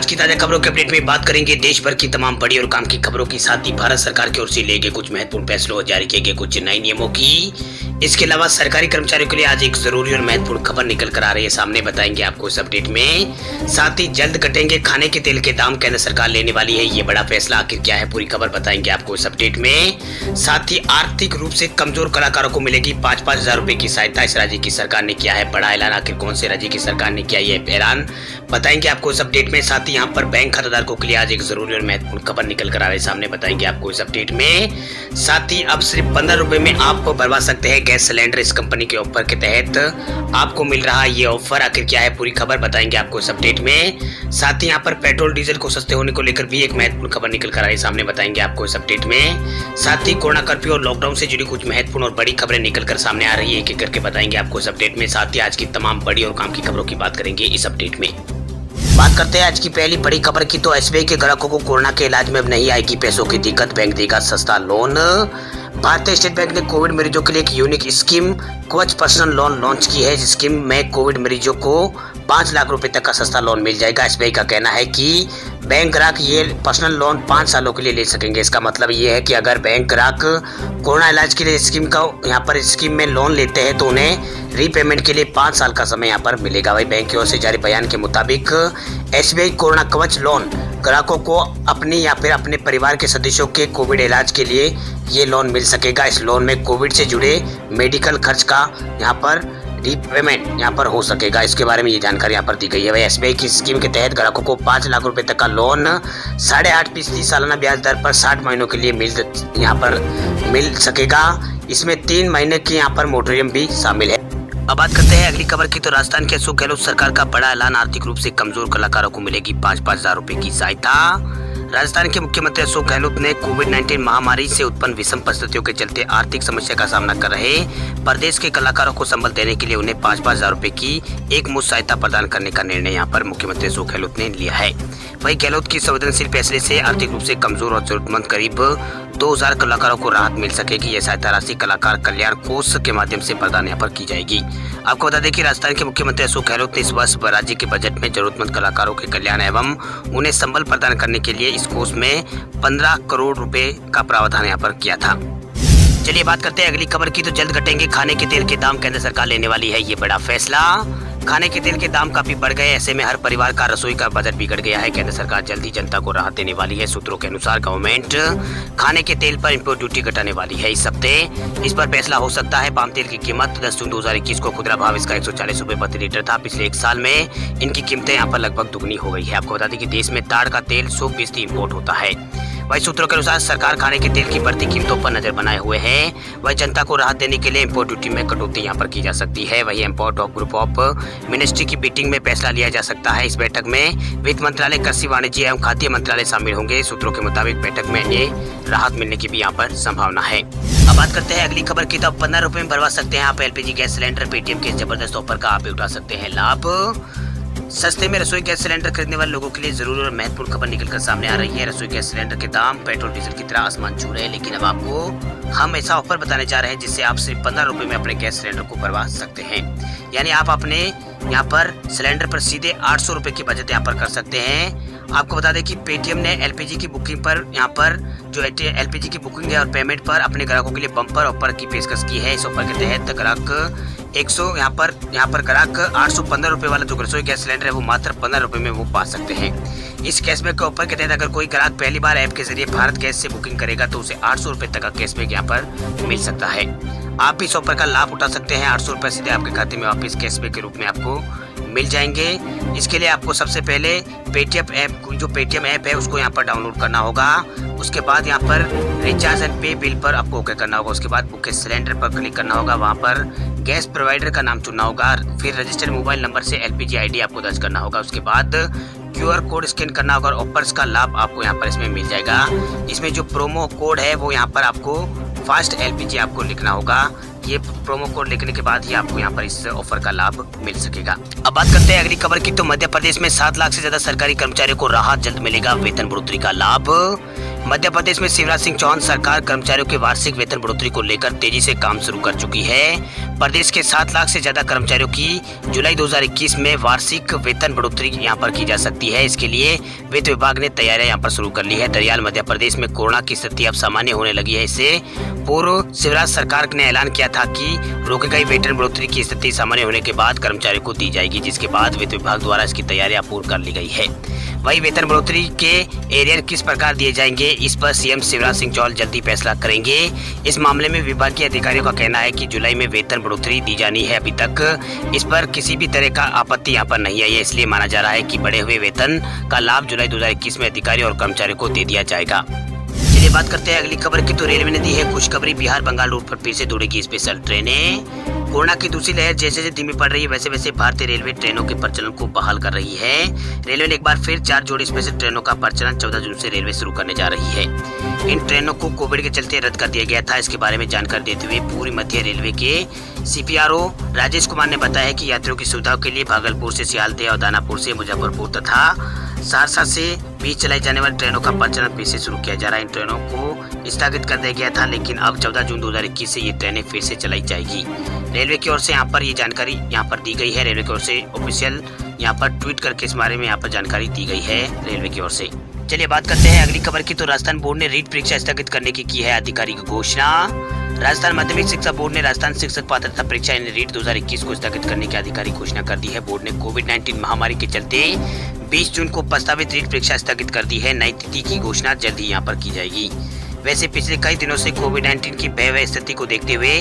आज की ताजा खबरों के अपडेट में बात करेंगे देश भर की तमाम बड़ी और काम की खबरों के साथ ही भारत सरकार की ओर से लिए गए कुछ महत्वपूर्ण फैसलों और जारी किए गए कुछ नए नियमों की। इसके अलावा सरकारी कर्मचारियों के लिए आज एक जरूरी और महत्वपूर्ण खबर निकल कर आ रही है, सामने बताएंगे आपको इस अपडेट में। साथ ही जल्द घटेंगे खाने के तेल के दाम, केंद्र सरकार लेने वाली है ये बड़ा फैसला। आखिर क्या है पूरी खबर बताएंगे आपको इस अपडेट में। साथ ही आर्थिक रूप से कमजोर कलाकारों को मिलेगी 5-5 हजार रुपए की सहायता। इस राज्य की सरकार ने किया है बड़ा ऐलान। आखिर कौन से राज्य की सरकार ने किया ये ऐलान बताएंगे आपको इस अपडेट में। साथ ही यहाँ पर बैंक खाताधारकों के लिए आज एक जरूरी और महत्वपूर्ण खबर निकल कर आ रही है, सामने बताएंगे आपको इस अपडेट में। साथ ही अब सिर्फ 15 रुपए में आप भरवा सकते हैं गैस सिलेंडर। इस कंपनी के ऑफर के तहत आपको मिल रहा है ये ऑफर। आखिर क्या है पूरी खबर बताएंगे आपको इस अपडेट में। साथ ही यहाँ पर पेट्रोल डीजल को सस्ते होने को लेकर भी एक महत्वपूर्ण खबर निकल कर आ रही है, सामने बताएंगे आपको इस अपडेट में। साथ ही कोरोना कर्फ्यू और लॉकडाउन से जुड़ी कुछ महत्वपूर्ण और बड़ी खबरें निकल कर सामने आ रही है, एक एक करके बताएंगे आपको इस अपडेट में। साथ ही आज की तमाम बड़ी और काम की खबरों की बात करेंगे इस अपडेट में। बात करते हैं आज की पहली बड़ी खबर की, तो एसबीआई के ग्राहकों को कोरोना के इलाज में अब नहीं आएगी पैसों की दिक्कत, बैंक देगा सस्ता लोन। भारतीय स्टेट बैंक ने कोविड मरीजों के लिए एक यूनिक स्कीम कवच पर्सनल लोन लॉन्च की है। इस स्कीम में कोविड मरीजों को 5 लाख रुपए तक का सस्ता लोन मिल जाएगा। एसबीआई का कहना है कि बैंक ग्राहक ये पर्सनल लोन 5 सालों के लिए ले सकेंगे। इसका मतलब ये है कि अगर बैंक ग्राहक कोरोना इलाज के लिए स्कीम में लोन लेते हैं तो उन्हें रीपेमेंट के लिए 5 साल का समय यहाँ पर मिलेगा। वही बैंक की ओर से जारी बयान के मुताबिक एसबीआई कोरोना कवच लोन ग्राहकों को अपनी या फिर अपने परिवार के सदस्यों के कोविड इलाज के लिए ये लोन मिल सकेगा। इस लोन में कोविड से जुड़े मेडिकल खर्च का यहाँ पर रीपेमेंट यहाँ पर हो सकेगा। इसके बारे में ये जानकारी यहाँ पर दी गई है। वही एसबीआई की स्कीम के तहत ग्राहकों को 5 लाख रुपए तक का लोन 8.5% सालाना ब्याज दर पर 60 महीनों के लिए मिल सकेगा। इसमें 3 महीने की यहाँ पर मोरेटोरियम भी शामिल है। अब बात करते हैं अगली खबर की, तो राजस्थान के अशोक गहलोत सरकार का बड़ा ऐलान, आर्थिक रूप से कमजोर कलाकारों को मिलेगी 5-5 हजार रुपए की सहायता। राजस्थान के मुख्यमंत्री अशोक गहलोत ने कोविड-19 महामारी से उत्पन्न विषम परिस्थितियों के चलते आर्थिक समस्या का सामना कर रहे प्रदेश के कलाकारों को संबल देने के लिए उन्हें 5-5 हजार रुपए की एक मुश्त सहायता प्रदान करने का निर्णय यहाँ पर मुख्यमंत्री अशोक गहलोत ने लिया है। वही गहलोत की संवेदनशील फैसले से आर्थिक रूप से कमजोर और जरूरतमंद करीब 2000 कलाकारों को राहत मिल सकेगी। यह सहायता राशि कलाकार कल्याण कोष के माध्यम से प्रदान यहाँ पर की जाएगी। आपको बता दें कि राजस्थान के मुख्यमंत्री अशोक गहलोत ने इस वर्ष राज्य के बजट में जरूरतमंद कलाकारों के कल्याण एवं उन्हें संबल प्रदान करने के लिए इस कोष में 15 करोड़ रुपए का प्रावधान यहाँ पर किया था। चलिए बात करते हैं अगली खबर की, तो जल्द घटेंगे खाने के तेल के दाम, केंद्र सरकार लेने वाली है ये बड़ा फैसला। खाने के तेल के दाम काफी बढ़ गए, ऐसे में हर परिवार का रसोई का बजट बिगड़ गया है। केंद्र सरकार जल्दी जनता को राहत देने वाली है। सूत्रों के अनुसार गवर्नमेंट खाने के तेल पर इंपोर्ट ड्यूटी घटाने वाली है। इस हफ्ते इस पर फैसला हो सकता है। पाम तेल की कीमत 10 जून 2021 को खुदरा भाव इसका 140 रुपए प्रति लीटर था। पिछले एक साल में इनकी कीमतें यहाँ पर लगभग दुगनी हो गई है। आपको बता दें कि देश में ताड़ का तेल 100% इम्पोर्ट होता है। वही सूत्रों के अनुसार सरकार खाने के तेल की बढ़ती कीमतों पर नजर बनाए हुए है। वही जनता को राहत देने के लिए इंपोर्ट ड्यूटी में कटौती यहाँ पर की जा सकती है। वही इंपोर्ट ग्रुप ऑफ मिनिस्ट्री की मीटिंग में फैसला लिया जा सकता है। इस बैठक में वित्त मंत्रालय, कृषि, वाणिज्य एवं खाद्य मंत्रालय शामिल होंगे। सूत्रों के मुताबिक बैठक में ये राहत मिलने की भी यहाँ पर संभावना है। अब बात करते हैं अगली खबर की, तो 15 रुपए में भरवा सकते हैं आप एलपीजी गैस सिलेंडर। पेटीएम के जबरदस्त ऑफर का आप उठा सकते हैं लाभ। सस्ते में रसोई गैस सिलेंडर खरीदने वाले लोगों के लिए जरूरी और महत्वपूर्ण खबर निकलकर सामने आ रही है। रसोई गैस सिलेंडर के दाम पेट्रोल डीजल की तरह आसमान छू रहे हैं, लेकिन अब आपको हम ऐसा ऑफर बताने जा रहे हैं जिससे आप सिर्फ 15 रुपए में अपने गैस सिलेंडर को भरवा सकते हैं। यानी आप अपने यहाँ पर सिलेंडर पर सीधे 800 रुपए की बचत यहाँ पर कर सकते हैं। आपको बता दें कि पेटीएम ने एलपीजी की बुकिंग पर यहाँ पर जो एलपीजी की बुकिंग है और पेमेंट पर अपने ग्राहकों के लिए बम्पर ऑफर की पेशकश की है। इस ऑफर के तहत ग्राहक 100 यहाँ पर ग्राहक 815 रुपए वाला जो रसोई गैस सिलेंडर है वो मात्र 15 रुपए में वो पा सकते हैं। इस कैशबैक के ऑफर के तहत अगर कोई ग्राहक पहली बार ऐप के जरिए भारत गैस से बुकिंग करेगा तो उसे 800 रुपए तक का कैशबैक यहाँ पर मिल सकता है। आप इस ऑफर का लाभ उठा सकते हैं। 800 रुपए सीधे आपके खाते में वापिस कैशबैक के रूप में आपको मिल जाएंगे। इसके लिए आपको सबसे पहले पेटीएम ऐप है उसको यहाँ पर डाउनलोड करना होगा। उसके बाद यहाँ पर रिचार्ज एंड पे बिल पर आपको ओके करना होगा। उसके बाद बुक सिलेंडर पर क्लिक करना होगा, वहाँ पर गैस प्रोवाइडर का नाम चुनना होगा, फिर रजिस्टर्ड मोबाइल नंबर से एलपीजी आईडी आपको दर्ज करना होगा। उसके बाद क्यूआर कोड स्कैन करना होगा और ऑफर्स का लाभ आपको यहाँ पर इसमें मिल जाएगा। इसमें जो प्रोमो कोड है वो यहाँ पर आपको फास्ट एलपीजी आपको लिखना होगा। ये प्रोमो कोड लिखने के बाद ही आपको यहाँ पर इस ऑफर का लाभ मिल सकेगा। अब बात करते हैं अगली खबर की, तो मध्य प्रदेश में 7 लाख से ज्यादा सरकारी कर्मचारियों को राहत, जल्द मिलेगा वेतन बढ़ोतरी का लाभ। मध्य प्रदेश में शिवराज सिंह चौहान सरकार कर्मचारियों के वार्षिक वेतन बढ़ोतरी को लेकर तेजी से काम शुरू कर चुकी है। प्रदेश के 7 लाख से ज्यादा कर्मचारियों की जुलाई 2021 में वार्षिक वेतन बढ़ोतरी यहां पर की जा सकती है। इसके लिए वित्त विभाग ने तैयारियां यहां पर शुरू कर ली है। दरअसल मध्य प्रदेश में कोरोना की स्थिति अब सामान्य होने लगी है। इससे पूर्व शिवराज सरकार ने ऐलान किया था कि रोकी गई वेतन बढ़ोतरी की स्थिति सामान्य होने के बाद कर्मचारियों को दी जाएगी, जिसके बाद वित्त विभाग द्वारा इसकी तैयारियां पूर्ण कर ली गई है। वही वेतन बढ़ोतरी के एरियर किस प्रकार दिए जाएंगे, इस पर सीएम शिवराज सिंह चौहान जल्दी फैसला करेंगे। इस मामले में विभागीय अधिकारियों का कहना है कि जुलाई में वेतन बढ़ोतरी दी जानी है। अभी तक इस पर किसी भी तरह का आपत्ति यहाँ पर नहीं आई है, इसलिए माना जा रहा है कि बढ़े हुए वेतन का लाभ जुलाई 2021 में अधिकारी और कर्मचारियों को दे दिया जाएगा। चलिए बात करते हैं अगली खबर की। तो रेलवे ने दी है खुशखबरी, बिहार बंगाल रूट पर फिर से दौड़ेगी स्पेशल ट्रेनें। कोरोना की दूसरी लहर जैसे जैसे धीमी पड़ रही है, वैसे वैसे भारतीय रेलवे ट्रेनों के परिचालन को बहाल कर रही है। रेलवे ने एक बार फिर 4 जोड़ी स्पेशल ट्रेनों का परिचालन 14 जून से रेलवे शुरू करने जा रही है। इन ट्रेनों को कोविड के चलते रद्द कर दिया गया था। इसके बारे में जानकारी देते हुए पूर्व मध्य रेलवे के CPRO राजेश कुमार ने बताया कि यात्रियों की सुविधा के लिए भागलपुर से सियालदह और दानापुर से मुजफ्फरपुर तथा सहरसा से बीच चलाई जाने वाली ट्रेनों का परिचालन फिर से शुरू किया जा रहा है। इन ट्रेनों को स्थगित कर दिया गया था, लेकिन अब 14 जून 2021 से ये ट्रेनें फिर से चलाई जाएगी। रेलवे की ओर से यहाँ पर ये जानकारी यहाँ पर दी गई है। रेलवे की ओर से ऑफिशियल यहाँ पर ट्वीट करके इस बारे में यहाँ पर जानकारी दी गई है रेलवे की ओर से। चलिए बात करते हैं अगली खबर की। तो राजस्थान बोर्ड ने रीट परीक्षा स्थगित करने की है आधिकारिक घोषणा। राजस्थान माध्यमिक शिक्षा बोर्ड ने राजस्थान शिक्षक पात्रता परीक्षा रीट 2021 को स्थगित करने की आधिकारिक घोषणा कर दी है। बोर्ड ने कोविड-19 महामारी के चलते 20 जून को प्रस्तावित रीट परीक्षा स्थगित कर दी है। नई तिथि की घोषणा जल्द ही यहाँ पर की जाएगी। वैसे पिछले कई दिनों से कोविड-19 की भयावह स्थिति को देखते हुए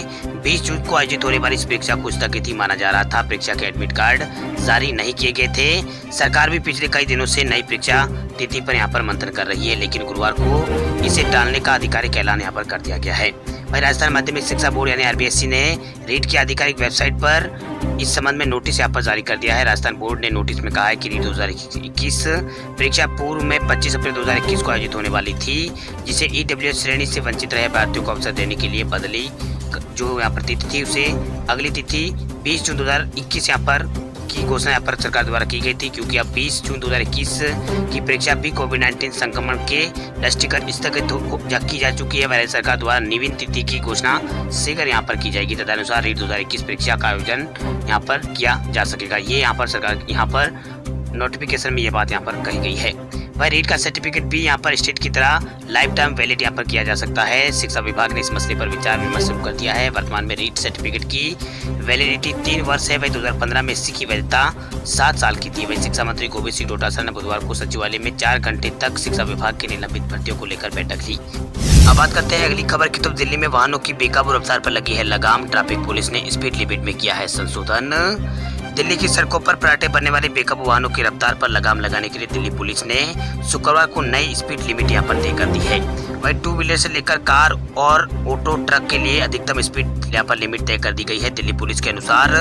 20 जून को आयोजित होने वाली इस परीक्षा को स्थगित ही माना जा रहा था। परीक्षा के एडमिट कार्ड जारी नहीं किए गए थे। सरकार भी पिछले कई दिनों से नई परीक्षा तिथि पर यहाँ पर मंथन कर रही है, लेकिन गुरुवार को इसे टालने का आधिकारिक ऐलान यहाँ पर कर दिया गया है। वही राजस्थान माध्यमिक शिक्षा बोर्ड यानी RBSC ने रीट की आधिकारिक वेबसाइट पर इस संबंध में नोटिस यहाँ पर जारी कर दिया है। राजस्थान बोर्ड ने नोटिस में कहा है कि रीट 2021 परीक्षा पूर्व में 25 अप्रैल 2021 को आयोजित होने वाली थी, जिसे EWS श्रेणी से वंचित रहे अभ्यर्थियों को अवसर देने के लिए बदली जो यहाँ पर तिथि थी उसे अगली तिथि 20 जून 2021 यहाँ पर की घोषणा यहाँ पर सरकार द्वारा की गई थी, क्योंकि अब 20 जून 2021 की परीक्षा भी कोविड-19 संक्रमण के दृष्टिगत स्थगित की जा चुकी है। वह सरकार द्वारा नवीन तिथि की घोषणा शीघ्र यहाँ पर की जाएगी। तदनुसार रीट 2021 परीक्षा का आयोजन यहाँ पर किया जा सकेगा। ये यहाँ पर सरकार यहाँ पर नोटिफिकेशन में ये बात यहाँ पर कही गई है। वह रीट का सर्टिफिकेट भी यहाँ पर स्टेट की तरह लाइफ टाइम वैलिड यहाँ पर किया जा सकता है। शिक्षा विभाग ने इस मसले पर विचार विमर्श शुरू कर दिया है। वर्तमान में रीट सर्टिफिकेट की वैलिडिटी 3 वर्ष है। वही 2015 में इसकी की वैधता 7 साल की थी। वही शिक्षा मंत्री गोविंद सिंह डोटासरा ने बुधवार को सचिवालय में 4 घंटे तक शिक्षा विभाग के निलंबित भर्तियों को लेकर बैठक ली। अब बात करते हैं अगली खबर की। तो दिल्ली में वाहनों की बेकाबू रफ्तार पर लगी है लगाम। ट्रैफिक पुलिस ने स्पीड लिमिट में किया है संशोधन। दिल्ली की सड़कों पर पराठे बनने वाले बेकाबू वाहनों की रफ्तार पर लगाम लगाने के लिए दिल्ली पुलिस ने शुक्रवार को नई स्पीड लिमिट यहां पर तय कर दी है। वहीं 2 व्हीलर से लेकर कार और ऑटो ट्रक के लिए अधिकतम स्पीड यहां पर लिमिट तय कर दी गई है। दिल्ली पुलिस के अनुसार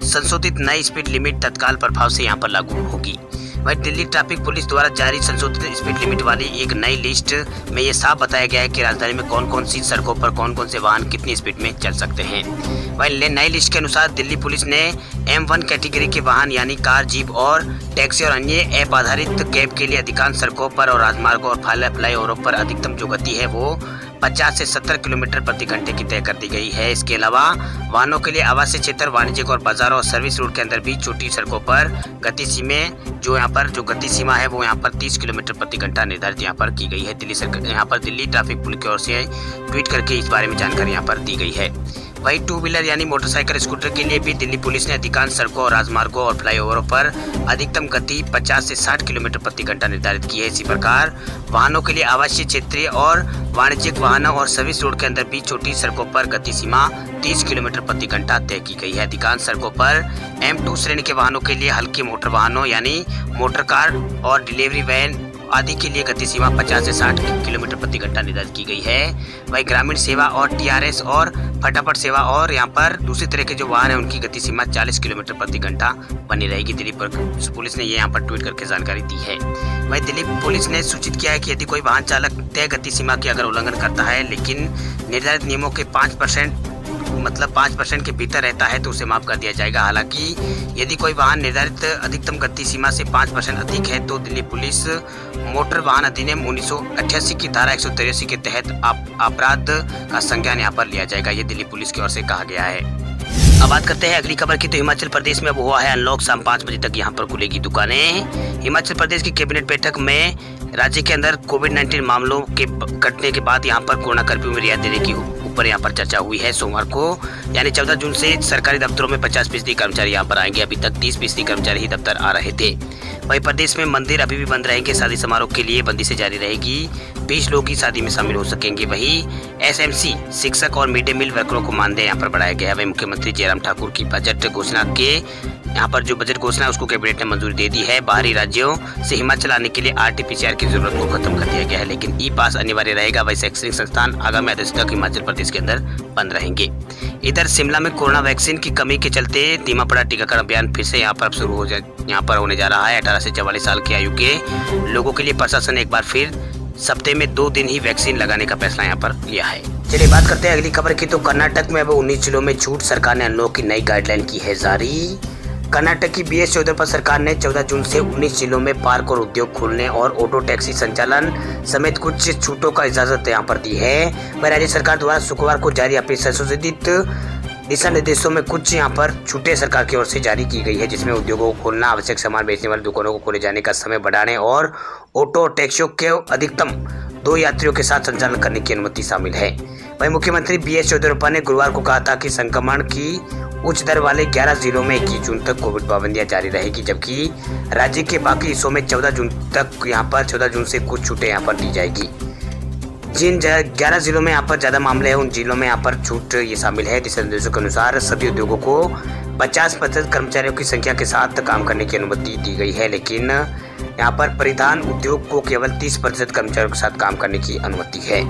संशोधित नई स्पीड लिमिट तत्काल प्रभाव से यहां पर लागू होगी। वहीं दिल्ली ट्रैफिक पुलिस द्वारा जारी संशोधित स्पीड लिमिट वाली एक नई लिस्ट में ये साफ बताया गया है कि राजधानी में कौन कौन सी सड़कों पर कौन कौन से वाहन कितनी स्पीड में चल सकते हैं। वहीं नई लिस्ट के अनुसार दिल्ली पुलिस ने M1 कैटेगरी के वाहन यानी कार, जीप और टैक्सी और अन्य ऐप आधारित कैब के लिए अधिकांश सड़कों पर और राजमार्गों और फ्लाईओवरों पर अधिकतम जो गति है वो 50 से 70 किलोमीटर प्रति घंटे की तय कर दी गई है। इसके अलावा वाहनों के लिए आवासीय क्षेत्र, वाणिज्यिक और बाजारों और सर्विस रोड के अंदर भी छोटी सड़कों पर गति सीमा जो गति सीमा है वो यहाँ पर 30 किलोमीटर प्रति घंटा निर्धारित यहाँ पर की गई है। दिल्ली ट्रैफिक पुलिस की ओर से ट्वीट करके इस बारे में जानकारी यहाँ पर दी गई है। वही 2 व्हीलर यानी मोटरसाइकिल, स्कूटर के लिए भी दिल्ली पुलिस ने अधिकांश सड़कों और राजमार्गों और फ्लाईओवरों पर अधिकतम गति 50 से 60 किलोमीटर प्रति घंटा निर्धारित की है। इसी प्रकार वाहनों के लिए आवासीय, क्षेत्रीय और वाणिज्यिक वाहनों और सर्विस रोड के अंदर भी छोटी सड़कों पर गति सीमा 30 किलोमीटर प्रति घंटा तय की गई है। अधिकांश सड़कों पर M2 श्रेणी के वाहनों के लिए हल्के मोटर वाहनों यानी मोटर कार और डिलीवरी वैन आदि के लिए गति सीमा 50 से 60 किलोमीटर प्रति घंटा निर्धारित की गई है। वही ग्रामीण सेवा और TRS और फटाफट सेवा और यहाँ पर दूसरी तरह के जो वाहन है उनकी गति सीमा 40 किलोमीटर प्रति घंटा बनी रहेगी। दिल्ली पुलिस ने ये यहाँ पर ट्वीट करके जानकारी दी है। वही दिल्ली पुलिस ने सूचित किया है कि यदि कोई वाहन चालक तय गति सीमा की अगर उल्लंघन करता है लेकिन निर्धारित नियमों के 5% मतलब 5% के भीतर रहता है तो उसे माफ कर दिया जाएगा। हालांकि यदि कोई वाहन निर्धारित अधिकतम गति सीमा से 5% अधिक है तो दिल्ली पुलिस मोटर वाहन अधिनियम 1988 की धारा 183 के तहत अपराध का संज्ञान यहाँ पर लिया जाएगा। ये दिल्ली पुलिस की ओर से कहा गया है। अब बात करते हैं अगली खबर की। तो हिमाचल प्रदेश में अब हुआ है अनलॉक। शाम 5 बजे तक यहाँ पर खुलेगी दुकानें। हिमाचल प्रदेश की कैबिनेट बैठक में राज्य के अंदर कोविड-19 मामलों के घटने के बाद यहाँ पर कोरोना कर्फ्यू में रियायत देने की ऊपर यहाँ पर चर्चा हुई है। सोमवार को यानी 14 जून से सरकारी दफ्तरों में 50% कर्मचारी यहाँ पर आएंगे। अभी तक 30% कर्मचारी ही दफ्तर आ रहे थे। वहीं प्रदेश में मंदिर अभी भी बंद रहेंगे। शादी समारोह के लिए बंदिशें जारी रहेगी। 20 लोग ही शादी में शामिल हो सकेंगे। वहीं एसएमसी, शिक्षक और मिड डे मील वर्करों को मानदेय यहाँ पर बढ़ाया गया है। वहीं मुख्यमंत्री जयराम ठाकुर की बजट घोषणा के यहाँ पर जो बजट घोषणा है उसको कैबिनेट ने मंजूरी दे दी है। बाहरी राज्यों से हिमाचल आने के लिए RT-PCR की जरूरत को खत्म कर दिया गया है, लेकिन ई पास अनिवार्य रहेगा। वही शैक्षणिक संस्थान आगामी आदेश तक हिमाचल प्रदेश के अंदर बंद रहेंगे। इधर शिमला में कोरोना वैक्सीन की कमी के चलते धीमा पड़ा टीकाकरण अभियान फिर से यहाँ पर होने जा रहा है। 18 से 44 साल की आयु के लोगों के लिए प्रशासन ने एक बार फिर सप्ताह में 2 दिन ही वैक्सीन लगाने का फैसला यहाँ पर लिया है। चलिए बात करते हैं अगली खबर की। तो कर्नाटक में अब 19 जिलों में छूट। सरकार ने अनलॉक की नई गाइडलाइन की है जारी। कर्नाटक की BS चौधरी सरकार ने 14 जून से 19 जिलों में पार्क और उद्योग खोलने और ऑटो टैक्सी संचालन समेत कुछ छूटों का इजाजत यहाँ पर दी है। वह राज्य सरकार द्वारा शुक्रवार को जारी अपनी संशोधित दिशा निर्देशों में कुछ यहाँ पर छूटें सरकार की ओर से जारी की गई है, जिसमें उद्योगों को खोलना, आवश्यक सामान बेचने वाली दुकानों को खोले जाने का समय बढ़ाने और ऑटो टैक्सियों के अधिकतम 2 यात्रियों के साथ संचालन करने की अनुमति शामिल है। वहीं मुख्यमंत्री BS चौधरी ने गुरुवार को कहा था कि संक्रमण की उच्च दर वाले 11 जिलों में 21 जून तक कोविड पाबंदियां जारी रहेगी, जबकि राज्य के बाकी हिस्सों में 14 जून तक यहाँ पर 14 जून से कुछ छूटें यहाँ पर दी जाएगी। जिन 11 जिलों में यहाँ पर ज्यादा मामले हैं उन जिलों में यहाँ पर छूट ये शामिल है। दिशा निर्देशों के अनुसार सभी उद्योगों को 50% कर्मचारियों की संख्या के साथ काम करने की अनुमति दी गई है, लेकिन यहाँ पर परिधान उद्योग को केवल 30% कर्मचारियों के साथ काम करने की अनुमति है।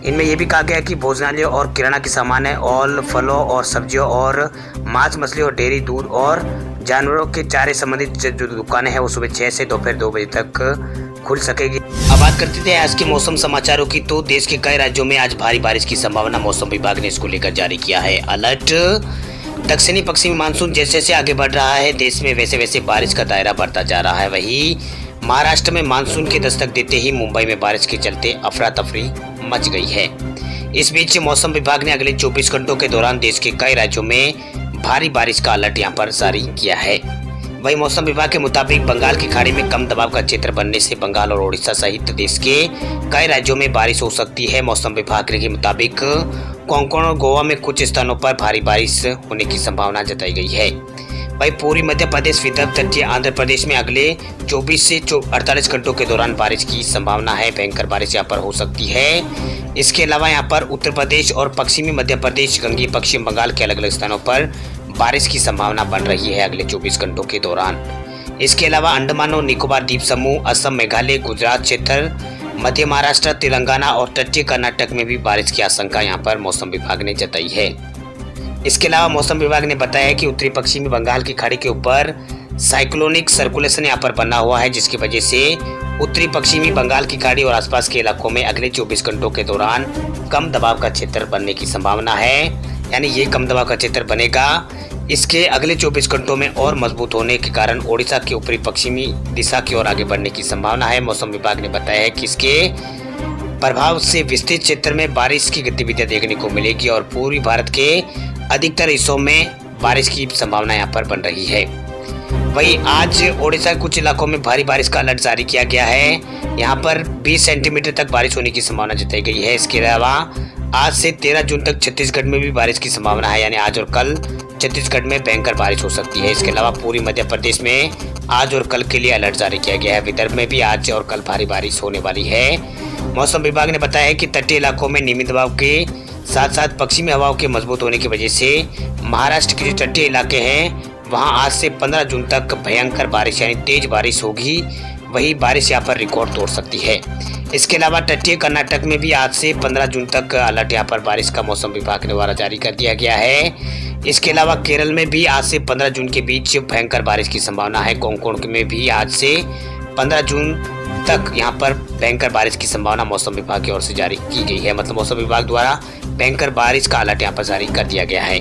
इनमें यह भी कहा गया कि भोजनालय और किराना के सामान है और फलों और सब्जियों और मांस मछली और डेयरी दूध और जानवरों के चारे संबंधित जो दुकानें हैं वो सुबह 6 से दोपहर 2 बजे तक खुल सकेगी। अब बात करते थे आज के मौसम समाचारों की। तो देश के कई राज्यों में आज भारी बारिश की संभावना मौसम विभाग ने इसको लेकर जारी किया है अलर्ट। दक्षिणी पश्चिमी मानसून जैसे जैसे आगे बढ़ रहा है देश में वैसे वैसे बारिश का दायरा बढ़ता जा रहा है। वहीं महाराष्ट्र में मानसून के दस्तक देते ही मुंबई में बारिश के चलते अफरा तफरी मच गई है। इस बीच मौसम विभाग ने अगले 24 घंटों के दौरान देश के कई राज्यों में भारी बारिश का अलर्ट यहां पर जारी किया है। वहीं मौसम विभाग के मुताबिक बंगाल की खाड़ी में कम दबाव का क्षेत्र बनने से बंगाल और ओडिशा सहित देश के कई राज्यों में बारिश हो सकती है। मौसम विभाग के मुताबिक कोंकण और गोवा में कुछ स्थानों पर भारी बारिश होने की संभावना जताई गई है। वहीं पूर्वी मध्य प्रदेश, विदर्भ, तटीय आंध्र प्रदेश में अगले 24 से 48 घंटों के दौरान बारिश की संभावना है। भयंकर बारिश यहाँ पर हो सकती है। इसके अलावा यहाँ पर उत्तर प्रदेश और पश्चिमी मध्य प्रदेश, गंगीय पश्चिम बंगाल के अलग अलग स्थानों पर बारिश की संभावना बन रही है अगले 24 घंटों के दौरान। इसके अलावा अंडमान और निकोबार द्वीप समूह, असम, मेघालय, गुजरात क्षेत्र, मध्य महाराष्ट्र, तेलंगाना और तटीय कर्नाटक में भी बारिश की आशंका यहाँ पर मौसम विभाग ने जताई है। इसके अलावा मौसम विभाग ने बताया कि उत्तरी पश्चिमी बंगाल की खाड़ी के ऊपर साइक्लोनिक सर्कुलेशन यहाँ पर बना हुआ है, जिसकी वजह से उत्तरी पश्चिमी बंगाल की खाड़ी और आसपास के इलाकों में अगले 24 घंटों के दौरान कम दबाव का क्षेत्र बनने की संभावना है। यानी ये कम दबाव का क्षेत्र बनेगा। इसके अगले 24 घंटों में और मजबूत होने के कारण ओडिशा के ऊपरी पश्चिमी दिशा की ओर आगे बढ़ने की संभावना है। मौसम विभाग ने बताया है कि इसके प्रभाव से विस्तृत क्षेत्र में बारिश की गतिविधियां देखने को मिलेगी और पूर्वी भारत के अधिकतर हिस्सों में बारिश की संभावना यहाँ पर बन रही है। वहीं आज ओडिशा के कुछ इलाकों में भारी बारिश का अलर्ट जारी किया गया है। यहाँ पर 20 सेंटीमीटर तक बारिश होने की संभावना जताई गई है। इसके अलावा आज से 13 जून तक छत्तीसगढ़ में भी बारिश की संभावना है, यानी आज और कल छत्तीसगढ़ में भयंकर बारिश हो सकती है। इसके अलावा पूर्वी मध्य प्रदेश में आज और कल के लिए अलर्ट जारी किया गया है। विदर्भ में भी आज और कल भारी बारिश होने वाली है। मौसम विभाग ने बताया है कि तटीय इलाकों में निम्न दबाव के साथ साथ पश्चिमी हवाओं के मजबूत होने की वजह से महाराष्ट्र के जो तटीय इलाके हैं वहां आज से 15 जून तक भयंकर बारिश यानी तेज बारिश होगी। वही बारिश यहाँ पर रिकॉर्ड तोड़ सकती है। इसके अलावा तटीय कर्नाटक में भी आज से 15 जून तक अलर्ट यहाँ पर बारिश का मौसम विभाग ने द्वारा जारी कर दिया गया है। इसके अलावा केरल में भी आज से 15 जून के बीच भयंकर बारिश की संभावना है। कोंकण में भी आज से 15 जून तक यहाँ पर भयंकर बारिश की संभावना मौसम विभाग की ओर से जारी की गई है। मतलब मौसम विभाग द्वारा भयंकर बारिश का अलर्ट यहाँ पर जारी कर दिया गया है।